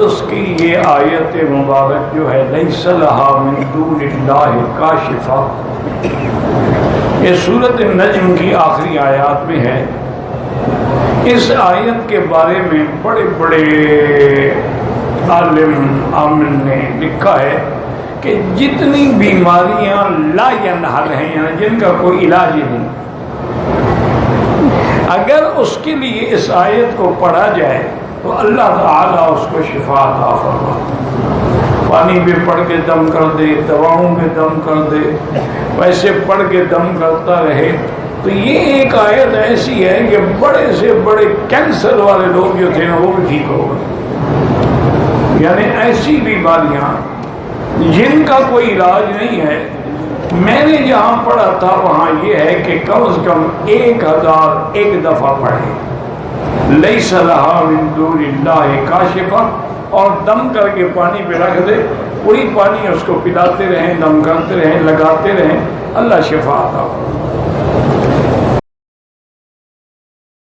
القدس کی یہ آیت مبارک جو ہے لیس لہا من دون اللہ کاشفہ، یہ سورۃ النجم کی آخری آیات میں ہے۔ اس آیت کے بارے میں بڑے بڑے عالم عامل نے لکھا ہے کہ جتنی بیماریاں لا ینحل ہیں، یعنی جن کا کوئی علاج ہی نہیں، اگر اس کے لیے اس آیت کو پڑھا جائے تو اللہ تعالیٰ اس کو شفا عطا فرماتا۔ پانی پہ پڑھ کے دم کر دے، دواؤں پہ دم کر دے، ویسے پڑھ کے دم کرتا رہے، تو یہ ایک آیت ایسی ہے کہ بڑے سے بڑے کینسر والے لوگ جو تھے نا وہ بھی ٹھیک ہو گئے۔ یعنی ایسی بیماریاں جن کا کوئی علاج نہیں ہے، میں نے جہاں پڑھا تھا وہاں یہ ہے کہ کم از کم 1001 دفعہ پڑھے لیس لہا من دون اللہ کاشفہ، اور دم کر کے پانی پہ رکھ دے، وہی پانی اس کو پلاتے رہیں، دم کرتے رہیں، لگاتے رہیں، اللہ شفا عطا فرمائے۔